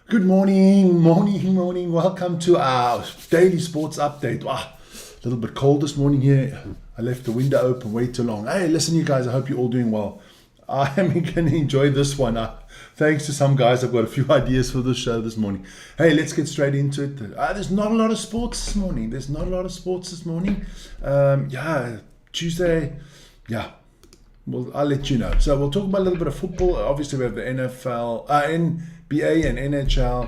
Good morning. Welcome to our daily sports update. Wow, a little bit cold this morning here. I left the window open way too long. Hey, listen, you guys, I hope you're all doing well. I am going to enjoy this one. Thanks to some guys, I've got a few ideas for this show this morning. Hey, let's get straight into it. There's not a lot of sports this morning. Tuesday. Yeah. Well, I'll let you know. So we'll talk about a little bit of football. Obviously, we have the NFL, NBA and NHL.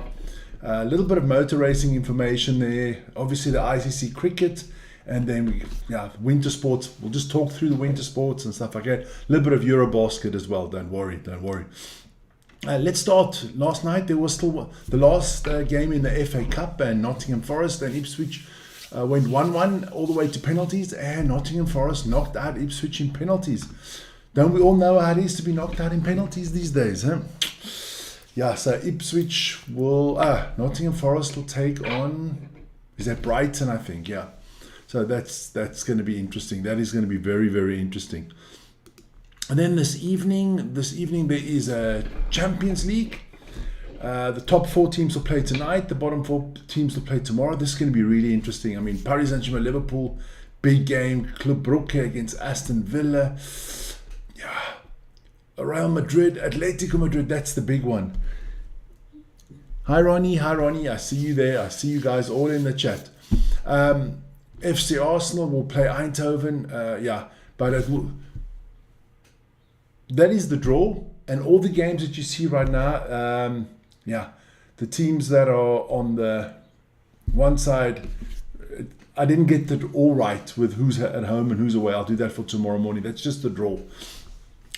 A little bit of motor racing information there. Obviously, the ICC cricket. And then, winter sports. We'll just talk through the winter sports and stuff like that. A little bit of Eurobasket as well. Don't worry. Let's start. Last night, there was still the last game in the FA Cup. And Nottingham Forest and Ipswich went 1-1 all the way to penalties. And Nottingham Forest knocked out Ipswich in penalties. Don't we all know how it is to be knocked out in penalties these days, huh? Yeah, so Ipswich will... Nottingham Forest will take on... Is that Brighton, I think? Yeah. So that's going to be interesting. That is going to be very, very interesting. And then this evening there is a Champions League. The top 4 teams will play tonight. The bottom 4 teams will play tomorrow. This is going to be really interesting. I mean, Paris Saint-Germain, Liverpool, big game. Club Brugge against Aston Villa. Real Madrid, Atletico Madrid, that's the big one. Hi Ronnie, I see you there. I see you guys all in the chat. FC Arsenal will play Eindhoven. But that is the draw. And all the games that you see right now, the teams that are on the one side, I didn't get that all right with who's at home and who's away. I'll do that for tomorrow morning. That's just the draw.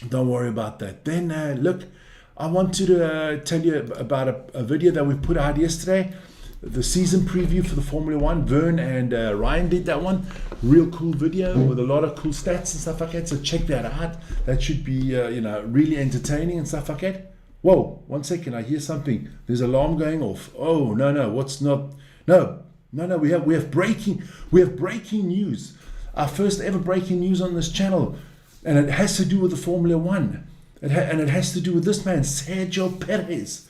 Don't worry about that. Then, look, I want to tell you about a video that we put out yesterday. The season preview for the Formula 1. Wern and Ryan did that one. Real cool video with a lot of cool stats and stuff like that. So check that out. That should be, really entertaining and stuff like that. Whoa, 1 second. I hear something. There's an alarm going off. Oh, no. What's not? No. We have breaking news. Our first ever breaking news on this channel. And it has to do with the Formula 1. And it has to do with this man, Sergio Perez.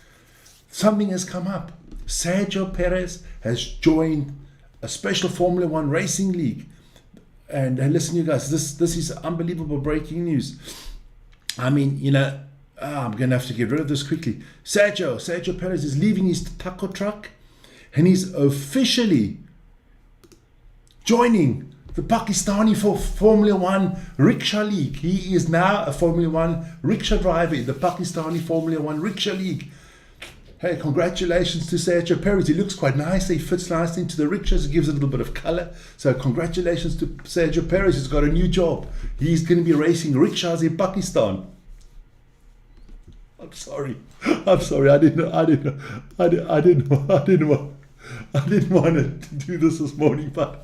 Something has come up. Sergio Perez has joined a special Formula 1 racing league. And listen, you guys, this is unbelievable breaking news. I mean, I'm going to have to get rid of this quickly. Sergio Perez is leaving his taco truck. And he's officially joining the Pakistani for Formula 1 Rickshaw League. He is now a Formula 1 rickshaw driver in the Pakistani Formula 1 Rickshaw League. Hey, congratulations to Sergio Perez. He looks quite nice. He fits nicely into the rickshaws. It gives it a little bit of color. So congratulations to Sergio Perez. He's got a new job. He's going to be racing rickshaws in Pakistan. I'm sorry. I didn't want to do this morning, but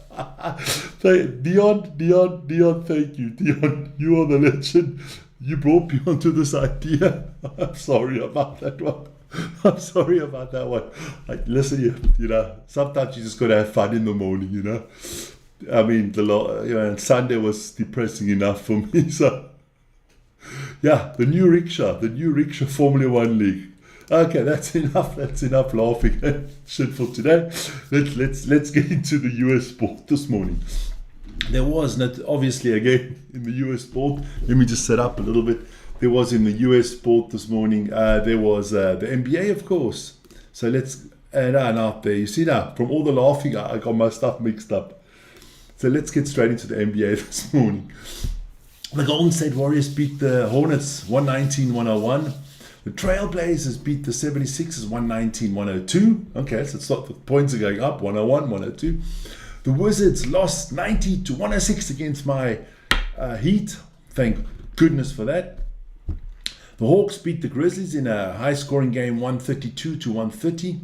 Dion, thank you. Dion, you are the legend. You brought me onto this idea. I'm sorry about that one. Listen, sometimes you just got to have fun in the morning, I mean, and Sunday was depressing enough for me, so. Yeah, the new rickshaw Formula 1 League. Okay, that's enough laughing and shit for today. Let's get into the US sport this morning. There was not, obviously, again, in the US sport, let me just set up a little bit. There was in the US sport this morning, there was the NBA, of course. So let's, out there, you see now, from all the laughing, I got my stuff mixed up. So let's get straight into the NBA this morning. The Golden State Warriors beat the Hornets 119-101. The Trailblazers beat the 76ers 119-102. Okay, so it's not the points are going up, 101, 102. The Wizards lost 90-106 against my Heat. Thank goodness for that. The Hawks beat the Grizzlies in a high-scoring game, 132-130.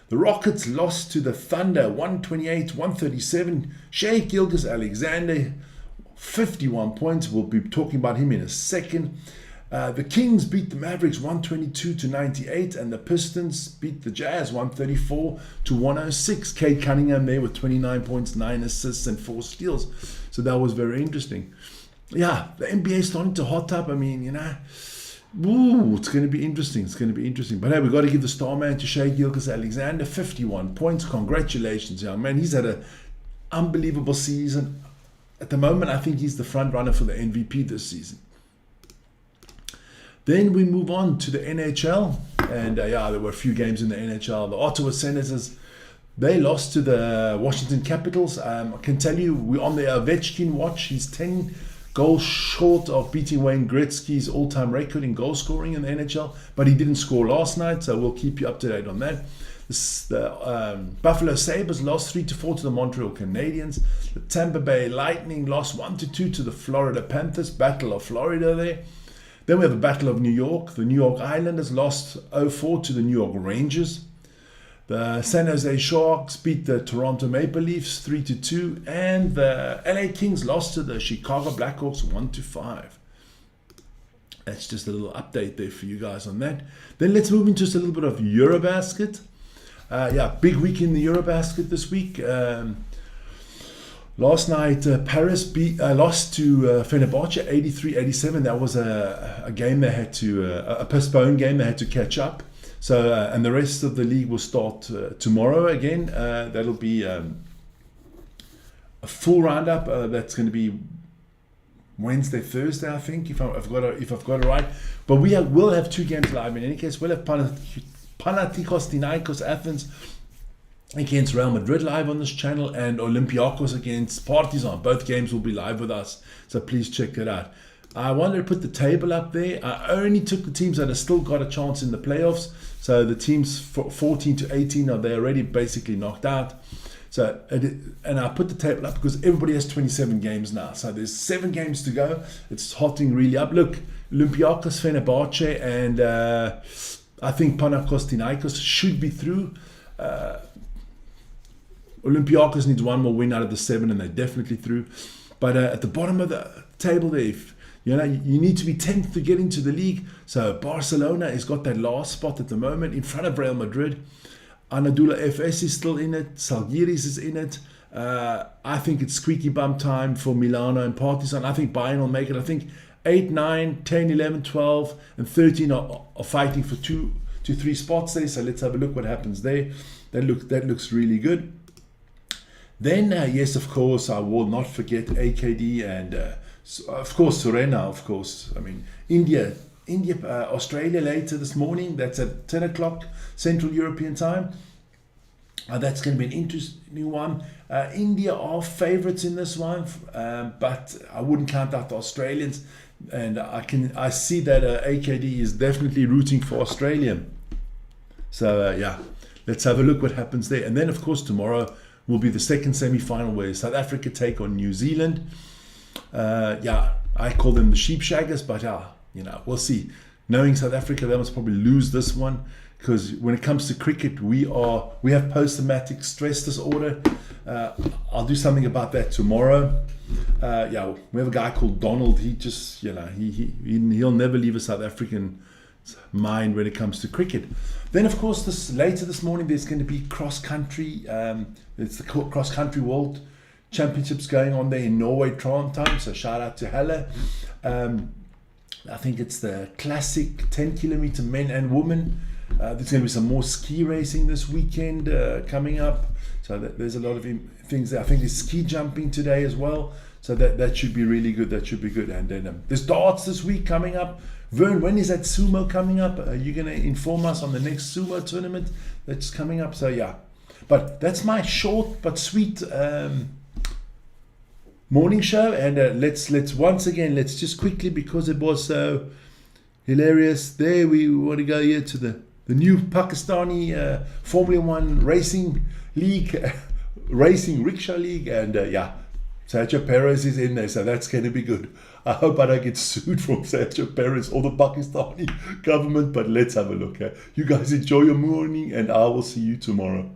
The Rockets lost to the Thunder, 128-137. Shai Gilgeous-Alexander, 51 points. We'll be talking about him in a second. The Kings beat the Mavericks 122-98, and the Pistons beat the Jazz 134-106. Cade Cunningham there with 29 points, 9 assists, and 4 steals. So that was very interesting. Yeah, the NBA is starting to hot up. I mean, Ooh, it's going to be interesting. It's going to be interesting. But hey, we've got to give the star man to Shea Gilgeous-Alexander, 51 points. Congratulations, young man. He's had an unbelievable season. At the moment, I think he's the front runner for the MVP this season. Then we move on to the NHL. And there were a few games in the NHL. The Ottawa Senators, they lost to the Washington Capitals. I can tell you, we're on the Ovechkin watch. He's 10 goals short of beating Wayne Gretzky's all-time record in goal scoring in the NHL, but he didn't score last night, so we'll keep you up to date on that. The Buffalo Sabres lost 3-4 to the Montreal Canadiens. The Tampa Bay Lightning lost 1-2 to the Florida Panthers. Battle of Florida there. Then we have the Battle of New York. The New York Islanders lost 0-4 to the New York Rangers. The San Jose Sharks beat the Toronto Maple Leafs 3-2, and the LA Kings lost to the Chicago Blackhawks 1-5. That's just a little update there for you guys on that. Then let's move into just a little bit of Eurobasket. Big week in the Eurobasket this week. Last night, Paris lost to Fenerbahce 83-87. That was a game they had to, a postponed game they had to catch up. So, and the rest of the league will start tomorrow again. That'll be a full roundup. That's going to be Wednesday, Thursday, I think, if I've got it right. But we'll have 2 games live. In any case, we'll have Panathinaikos Athens against Real Madrid live on this channel, and Olympiacos against Partizan. Both games will be live with us, so please check that out. I wanted to put the table up there. I only took the teams that have still got a chance in the playoffs. So the teams 14 to 18 they're already basically knocked out. So and I put the table up because everybody has 27 games now. So there's 7 games to go. It's hotting really up. Look, Olympiacos, Fenerbahce, and I think Panathinaikos should be through. Olympiacos needs 1 more win out of the 7, and they're definitely through. But at the bottom of the table there, you need to be 10th to get into the league. So Barcelona has got that last spot at the moment in front of Real Madrid. Anadolu Efes is still in it. Žalgiris is in it. I think it's squeaky bum time for Milano and Partizan. I think Bayern will make it. I think 8, 9, 10, 11, 12, and 13 are fighting for 2 to 3 spots there. So let's have a look what happens there. That looks really good. Then, yes, of course, I will not forget AKD and, of course, Serena, of course. I mean, India, Australia later this morning. That's at 10 o'clock Central European time. That's going to be an interesting one. India are favourites in this one, but I wouldn't count out the Australians. And I see that AKD is definitely rooting for Australia. So, let's have a look what happens there. And then, of course, tomorrow will be the second semi-final where South Africa take on New Zealand. I call them the sheep shaggers, but we'll see. Knowing South Africa, they must probably lose this one, because when it comes to cricket, we have post-traumatic stress disorder. I'll do something about that tomorrow. We have a guy called Donald. He just, he'll never leave a South African mind when it comes to cricket. Then, of course, later this morning, there's going to be cross-country. It's the cross-country World Championships going on there in Norway, Trondheim. So shout out to Helle. I think it's the classic 10 kilometer men and women. There's going to be some more ski racing this weekend coming up. So there's a lot of things there. I think there's ski jumping today as well. So that should be really good. That should be good. And then there's darts this week coming up. Wern, when is that sumo coming up? Are you going to inform us on the next sumo tournament that's coming up? So yeah. But that's my short but sweet morning show. And let's once again, let's just quickly, because it was so hilarious. There we want to go here to the new Pakistani Formula One racing league, racing rickshaw league, and Sergio Perez is in there, so that's going to be good. I hope I don't get sued from Sergio Perez or the Pakistani government, but let's have a look. You guys enjoy your morning, and I will see you tomorrow.